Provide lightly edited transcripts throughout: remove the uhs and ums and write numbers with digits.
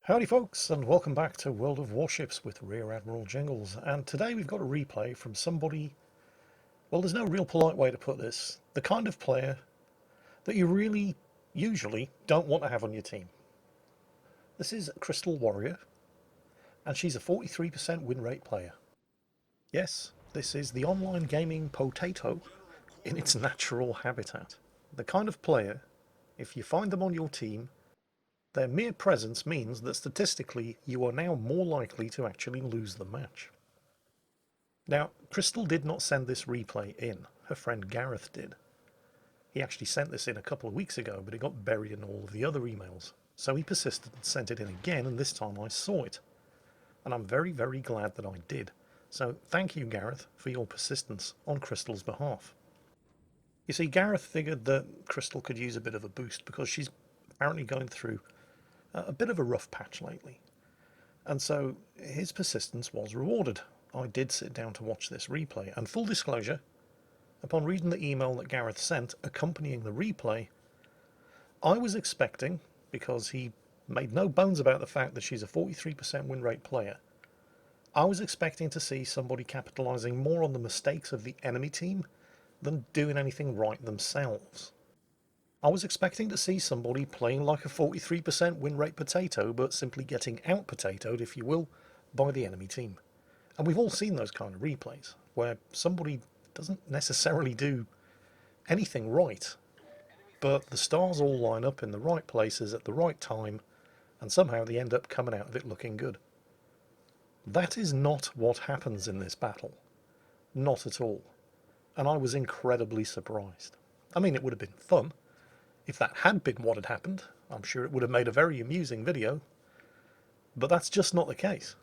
Howdy folks, and welcome back to World of Warships with Rear Admiral Jingles. And today we've got a replay from somebody, well, there's no real polite way to put this, the kind of player that you really usually don't want to have on your team. This is Crystal Warrior, and she's a 43% win rate player. Yes, this is the online gaming potato in its natural habitat. The kind of player, if you find them on your team, their mere presence means that statistically you are now more likely to actually lose the match. Now, Crystal did not send this replay in, her friend Gareth did. He actually sent this in a couple of weeks ago, but it got buried in all of the other emails. So he persisted and sent it in again, and this time I saw it. And I'm very, very glad that I did. So thank you, Gareth, for your persistence on Crystal's behalf. You see, Gareth figured that Crystal could use a bit of a boost because she's apparently going through a bit of a rough patch lately. And so his persistence was rewarded. I did sit down to watch this replay, and full disclosure, upon reading the email that Gareth sent accompanying the replay, I was expecting, because he made no bones about the fact that she's a 43% win rate player, I was expecting to see somebody capitalising more on the mistakes of the enemy team than doing anything right themselves. I was expecting to see somebody playing like a 43% win rate potato, but simply getting out-potatoed, if you will, by the enemy team. And we've all seen those kind of replays, where somebody doesn't necessarily do anything right, but the stars all line up in the right places at the right time, and somehow they end up coming out of it looking good. That is not what happens in this battle. Not at all. And I was incredibly surprised. I mean, it would have been fun. If that had been what had happened, I'm sure it would have made a very amusing video, but that's just not the case.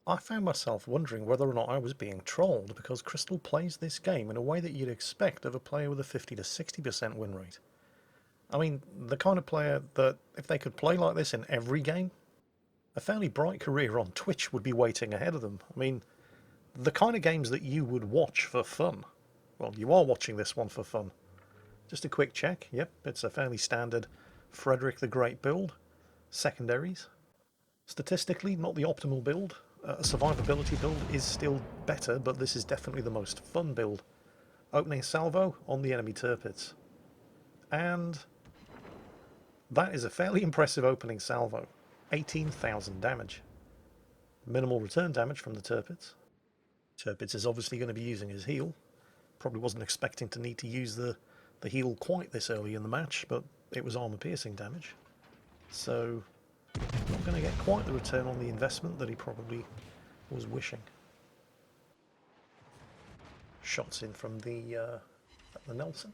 I found myself wondering whether or not I was being trolled because Crystal plays this game in a way that you'd expect of a player with a 50 to 60% win rate. I mean, the kind of player that, if they could play like this in every game, a fairly bright career on Twitch would be waiting ahead of them. I mean, the kind of games that you would watch for fun. Well, you are watching this one for fun. Just a quick check. Yep, it's a fairly standard Frederick the Great build. Secondaries. Statistically, not the optimal build. A survivability build is still better, but this is definitely the most fun build. Opening salvo on the enemy turpits. And that is a fairly impressive opening salvo. 18,000 damage. Minimal return damage from the turpits. Turpits is obviously going to be using his heal. Probably wasn't expecting to need to use the heal quite this early in the match, but it was armor piercing damage. So not going to get quite the return on the investment that he probably was wishing. Shots in from the Nelson.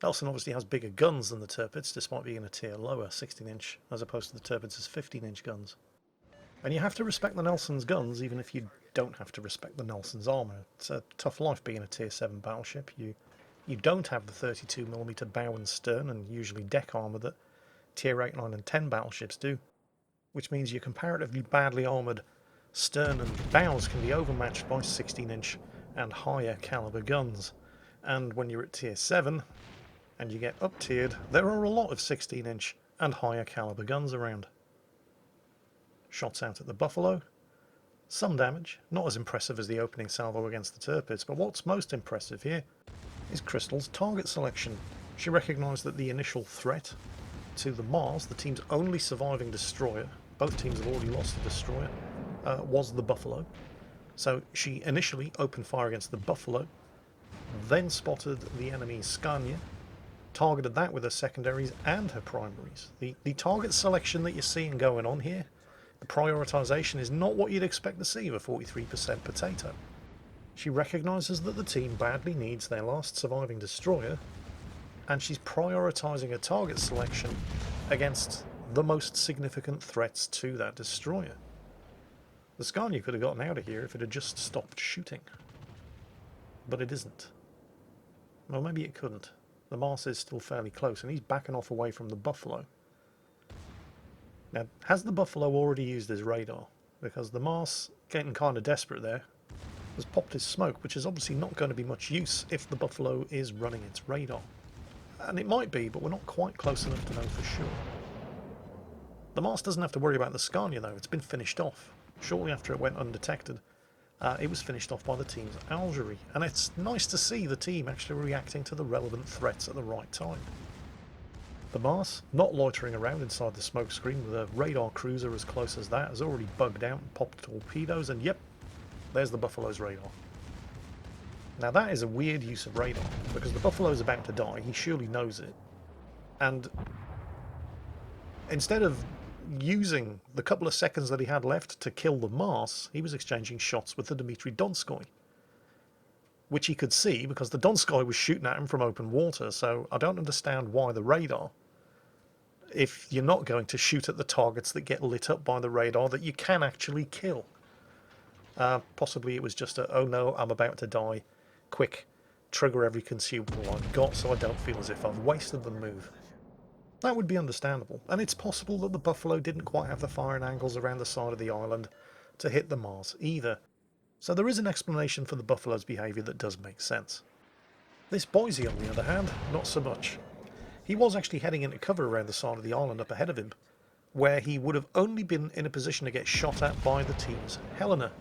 Nelson obviously has bigger guns than the Turpits, despite being a tier lower, 16-inch, as opposed to the Turpits' 15-inch guns. And you have to respect the Nelson's guns, even if you don't have to respect the Nelson's armour. It's a tough life being a tier 7 battleship. You don't have the 32mm bow and stern and usually deck armour that tier 8, 9 and 10 battleships do, which means your comparatively badly armoured stern and bows can be overmatched by 16-inch and higher caliber guns. And when you're at tier 7 and you get up tiered, there are a lot of 16-inch and higher caliber guns around. Shots out at the Buffalo. Some damage, not as impressive as the opening salvo against the Turpits, but what's most impressive here is Crystal's target selection. She recognised that the initial threat to the Mars, the team's only surviving destroyer, both teams have already lost a destroyer, was the Buffalo. So she initially opened fire against the Buffalo, then spotted the enemy's Scania, targeted that with her secondaries and her primaries. The target selection that you're seeing going on here, the prioritisation, is not what you'd expect to see of a 43% potato. She recognises that the team badly needs their last surviving destroyer, and she's prioritising her target selection against the most significant threats to that destroyer. The Scania could have gotten out of here if it had just stopped shooting. But it isn't. Well, maybe it couldn't. The Mars is still fairly close, and he's backing off away from the Buffalo. Now, has the Buffalo already used his radar? Because the Mars, getting kind of desperate there, has popped his smoke, which is obviously not going to be much use if the Buffalo is running its radar. And it might be, but we're not quite close enough to know for sure. The Mars doesn't have to worry about the Scania though, it's been finished off. Shortly after it went undetected, it was finished off by the team's Algerie, and it's nice to see the team actually reacting to the relevant threats at the right time. The Mars, not loitering around inside the smoke screen with a radar cruiser as close as that, has already bugged out and popped torpedoes, and yep, there's the Buffalo's radar. Now that is a weird use of radar, because the Buffalo's about to die, he surely knows it, and instead of using the couple of seconds that he had left to kill the Mars, he was exchanging shots with the Dmitry Donskoy, which he could see because the Donskoy was shooting at him from open water. So I don't understand why the radar, if you're not going to shoot at the targets that get lit up by the radar that you can actually kill. Possibly it was just a, oh no, I'm about to die, quick, trigger every consumable I've got so I don't feel as if I've wasted the move. That would be understandable, and it's possible that the Buffalo didn't quite have the firing angles around the side of the island to hit the Mars either. So there is an explanation for the Buffalo's behaviour that does make sense. This Boise, on the other hand, not so much. He was actually heading into cover around the side of the island up ahead of him, where he would have only been in a position to get shot at by the team's Helena.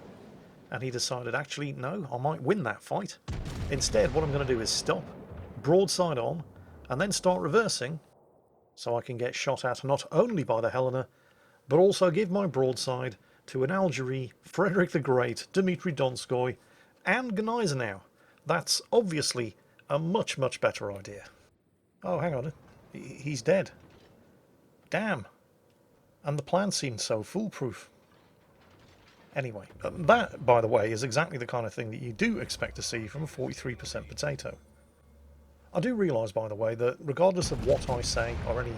And he decided, actually, no, I might win that fight. Instead, what I'm going to do is stop, broadside on, and then start reversing, so I can get shot at not only by the Helena, but also give my broadside to an Algerie, Frederick the Great, Dmitry Donskoy, and Gneisenau. That's obviously a much, much better idea. Oh, hang on. He's dead. Damn. And the plan seemed so foolproof. Anyway, that, by the way, is exactly the kind of thing that you do expect to see from a 43% potato. I do realise, by the way, that regardless of what I say or any,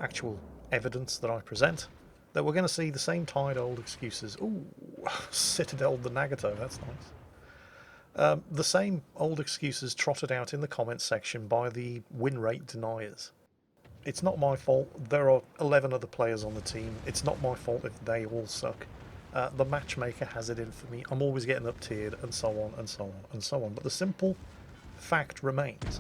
actual evidence that I present, that we're going to see the same tired old excuses. Ooh, Citadel the Nagato, that's nice. The same old excuses trotted out in the comments section by the win rate deniers. It's not my fault. There are 11 other players on the team. It's not my fault if they all suck. The matchmaker has it in for me. I'm always getting up tiered, and so on and so on and so on. But the simple fact remains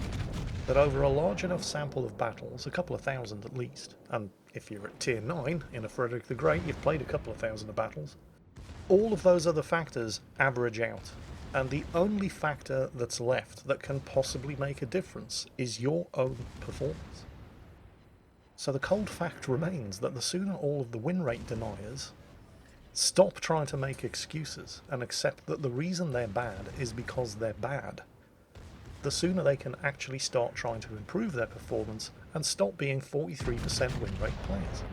that over a large enough sample of battles, a couple of thousand at least, and if you're at tier 9 in a Frederick the Great, you've played a couple of thousand of battles, all of those other factors average out, and the only factor that's left that can possibly make a difference is your own performance. So the cold fact remains that the sooner all of the win rate deniers stop trying to make excuses and accept that the reason they're bad is because they're bad, the sooner they can actually start trying to improve their performance and stop being 43% win rate players.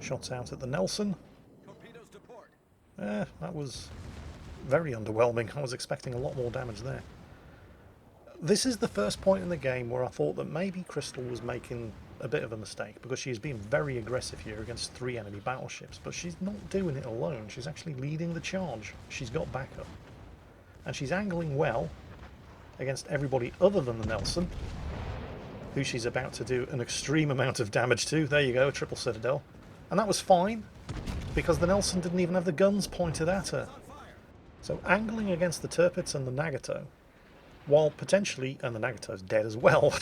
Shots out at the Nelson. That was very underwhelming. I was expecting a lot more damage there. This is the first point in the game where I thought that maybe Crystal was making a bit of a mistake, because she's being very aggressive here against 3 enemy battleships, but she's not doing it alone. She's actually leading the charge. She's got backup. And she's angling well against everybody other than the Nelson, who she's about to do an extreme amount of damage to. There you go, a triple Citadel. And that was fine, because the Nelson didn't even have the guns pointed at her. So angling against the Tirpitz and the Nagato, while potentially, and the Nagato's dead as well,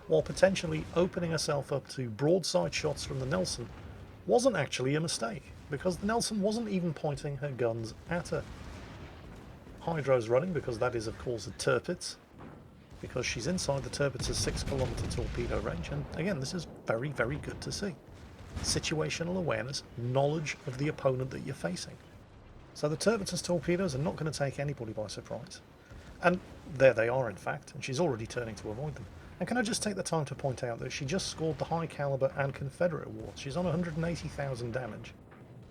while potentially opening herself up to broadside shots from the Nelson, wasn't actually a mistake, because the Nelson wasn't even pointing her guns at her. Hydro's running because that is, of course, a Tirpitz, because she's inside the Tirpitz's 6-kilometer torpedo range, and again, this is very, very good to see. Situational awareness, knowledge of the opponent that you're facing. So the Tirpitz's torpedoes are not going to take anybody by surprise. And there they are, in fact, and she's already turning to avoid them. And can I just take the time to point out that she just scored the high caliber and Confederate awards. She's on 180,000 damage.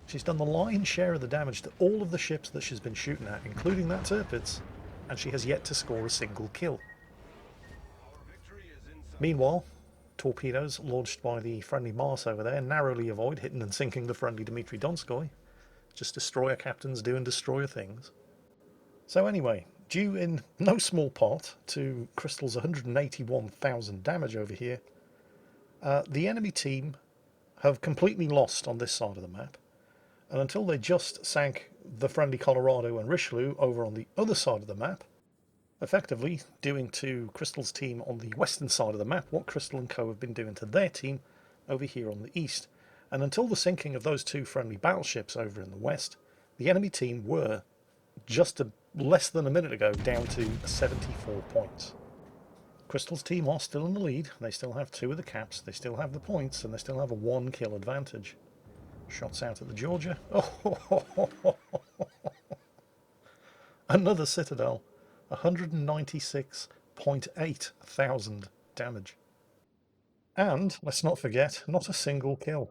She's done the lion's share of the damage to all of the ships that she's been shooting at, including that Tirpitz, and she has yet to score a single kill. Meanwhile, torpedoes launched by the friendly Mars over there narrowly avoid hitting and sinking the friendly Dmitry Donskoy. Just destroyer captains doing destroyer things. So anyway, due in no small part to Crystal's 181,000 damage over here, the enemy team have completely lost on this side of the map. And until they just sank the friendly Colorado and Richelieu over on the other side of the map, effectively doing to Crystal's team on the western side of the map what Crystal and Co have been doing to their team over here on the east. And until the sinking of those two friendly battleships over in the west, the enemy team were, just less than a minute ago, down to 74 points. Crystal's team are still in the lead. They still have 2 of the caps, they still have the points, and they still have a 1 kill advantage. Shots out at the Georgia. Oh, another Citadel. 196.8 thousand damage. And, let's not forget, not a single kill.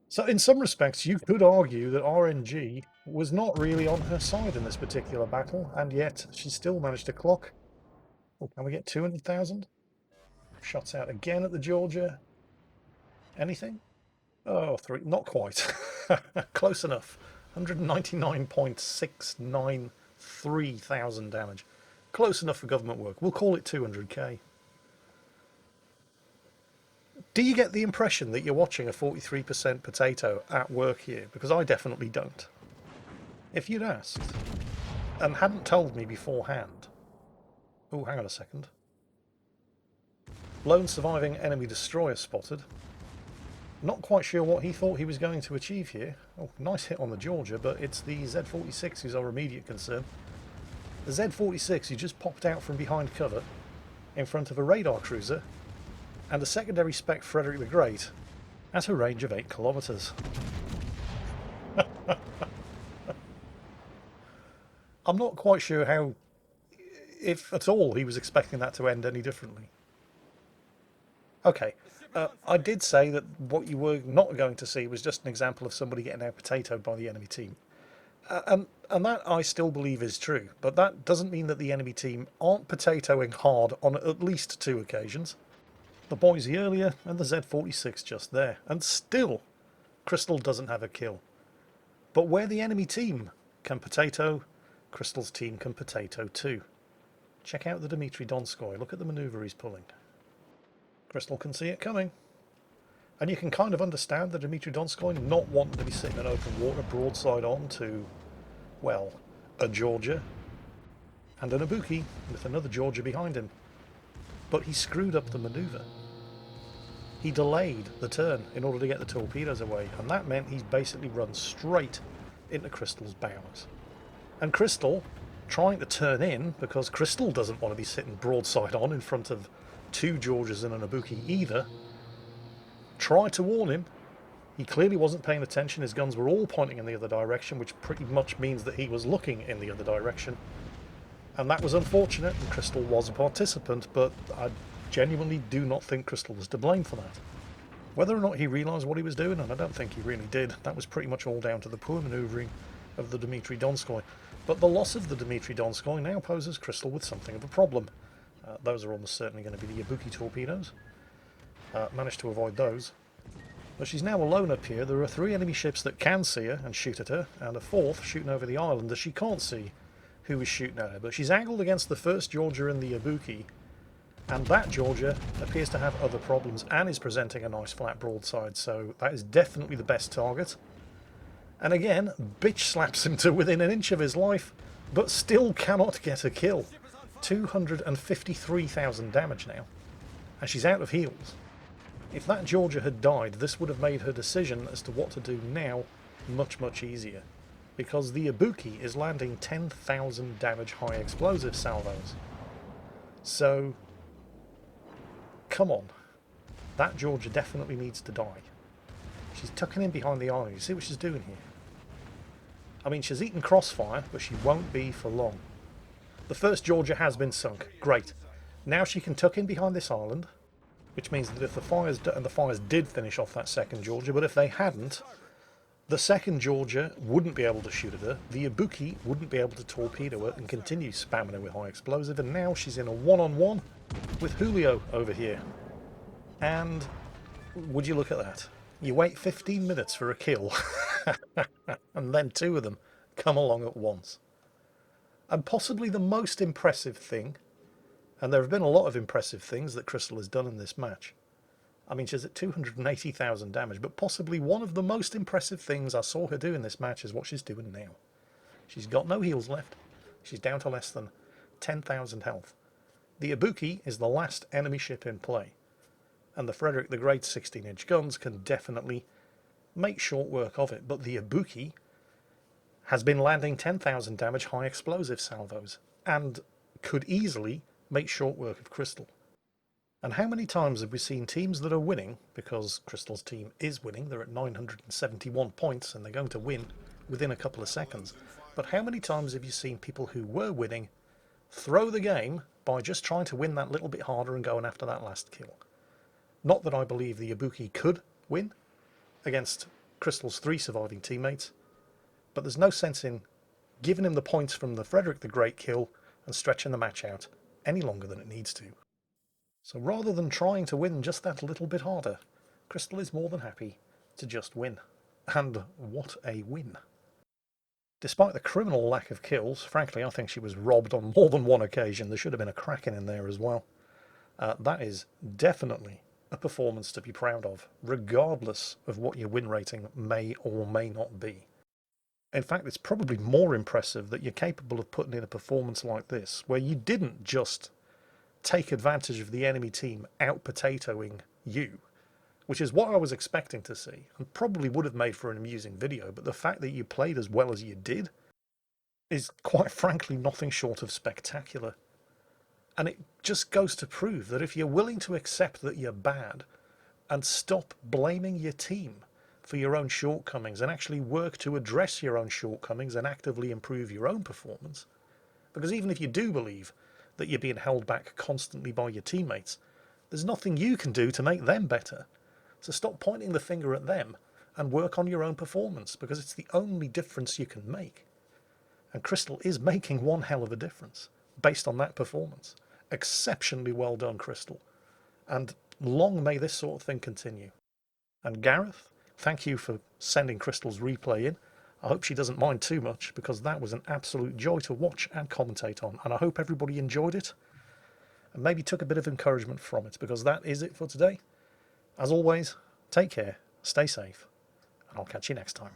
So in some respects, you could argue that RNG was not really on her side in this particular battle, and yet she still managed to clock. Oh, can we get 200,000? Shots out again at the Georgia. Anything? Oh, 3. Not quite. Close enough. 199.693 thousand damage. Close enough for government work. We'll call it 200k. Do you get the impression that you're watching a 43% potato at work here? Because I definitely don't. If you'd asked and hadn't told me beforehand... Oh, hang on a second. Lone surviving enemy destroyer spotted. Not quite sure what he thought he was going to achieve here. Oh, nice hit on the Georgia, but it's the Z-46 who's our immediate concern. The Z-46 who just popped out from behind cover in front of a radar cruiser and a secondary spec Frederick the Great at a range of 8 kilometres. I'm not quite sure how, if at all, he was expecting that to end any differently. Okay, I did say that what you were not going to see was just an example of somebody getting out potatoed by the enemy team. And that I still believe is true, but that doesn't mean that the enemy team aren't potatoing hard on at least 2 occasions. The Boise earlier and the Z-46 just there, and still Crystal doesn't have a kill. But where the enemy team can potato, Crystal's team can potato too. Check out the Dmitry Donskoy, look at the manoeuvre he's pulling. Crystal can see it coming. And you can kind of understand the Dmitry Donskoy not wanting to be sitting in open water broadside on to, well, a Georgia and an Ibuki with another Georgia behind him. But he screwed up the manoeuvre. He delayed the turn in order to get the torpedoes away, and that meant he's basically run straight into Crystal's bows. And Crystal, trying to turn in, because Crystal doesn't want to be sitting broadside on in front of 2 Georges and an Ibuki either, tried to warn him. He clearly wasn't paying attention. His guns were all pointing in the other direction, which pretty much means that he was looking in the other direction. And that was unfortunate, and Crystal was a participant, but I genuinely do not think Crystal was to blame for that. Whether or not he realised what he was doing, and I don't think he really did, that was pretty much all down to the poor manoeuvring of the Dmitry Donskoy. But the loss of the Dmitry Donskoy now poses Crystal with something of a problem. Those are almost certainly going to be the Ibuki torpedoes. Managed to avoid those. But she's now alone up here. There are 3 enemy ships that can see her and shoot at her, and a 4th shooting over the island that she can't see who is shooting at her. But she's angled against the first Georgia and the Ibuki, and that Georgia appears to have other problems and is presenting a nice flat broadside, so that is definitely the best target. And again, bitch slaps him to within an inch of his life, but still cannot get a kill. 253,000 damage now, and she's out of heals. If that Georgia had died, this would have made her decision as to what to do now much, much easier, because the Ibuki is landing 10,000 damage high explosive salvos. So, come on. That Georgia definitely needs to die. She's tucking in behind the island. You see what she's doing here? I mean, she's eaten crossfire, but she won't be for long. The first Georgia has been sunk. Great. Now she can tuck in behind this island, which means that if the fires, and the fires did finish off that second Georgia, but if they hadn't, the second Georgia wouldn't be able to shoot at her, the Ibuki wouldn't be able to torpedo her and continue spamming her with high explosive, and now she's in a one-on-one with Julio over here. And would you look at that? You wait 15 minutes for a kill, and then 2 of them come along at once. And possibly the most impressive thing, and there have been a lot of impressive things that Crystal has done in this match. I mean, she's at 280,000 damage, but possibly one of the most impressive things I saw her do in this match is what she's doing now. She's got no heals left. She's down to less than 10,000 health. The Ibuki is the last enemy ship in play. and the Frederick the Great 16-inch guns can definitely make short work of it. But the Ibuki has been landing 10,000 damage high explosive salvos and could easily make short work of Crystal. And how many times have we seen teams that are winning, because Crystal's team is winning, they're at 971 points and they're going to win within a couple of seconds, but how many times have you seen people who were winning throw the game by just trying to win that little bit harder and going after that last kill? Not that I believe the Ibuki could win against Crystal's 3 surviving teammates, but there's no sense in giving him the points from the Frederick the Great kill and stretching the match out any longer than it needs to. So rather than trying to win just that little bit harder, Crystal is more than happy to just win. And what a win. Despite the criminal lack of kills, frankly I think she was robbed on more than one occasion. There should have been a Kraken in there as well. That is definitely a performance to be proud of, regardless of what your win rating may or may not be. In fact, it's probably more impressive that you're capable of putting in a performance like this, where you didn't just take advantage of the enemy team out-potatoing you, which is what I was expecting to see, and probably would have made for an amusing video, but the fact that you played as well as you did is quite frankly nothing short of spectacular. And it just goes to prove that if you're willing to accept that you're bad and stop blaming your team for your own shortcomings and actually work to address your own shortcomings and actively improve your own performance, because even if you do believe that you're being held back constantly by your teammates, there's nothing you can do to make them better. So stop pointing the finger at them and work on your own performance, because it's the only difference you can make. And Crystal is making one hell of a difference based on that performance. Exceptionally well done, Crystal. And long may this sort of thing continue. And Gareth, thank you for sending Crystal's replay in. I hope she doesn't mind too much, because that was an absolute joy to watch and commentate on, and I hope everybody enjoyed it and maybe took a bit of encouragement from it, because that is it for today. As always, take care, stay safe, and I'll catch you next time.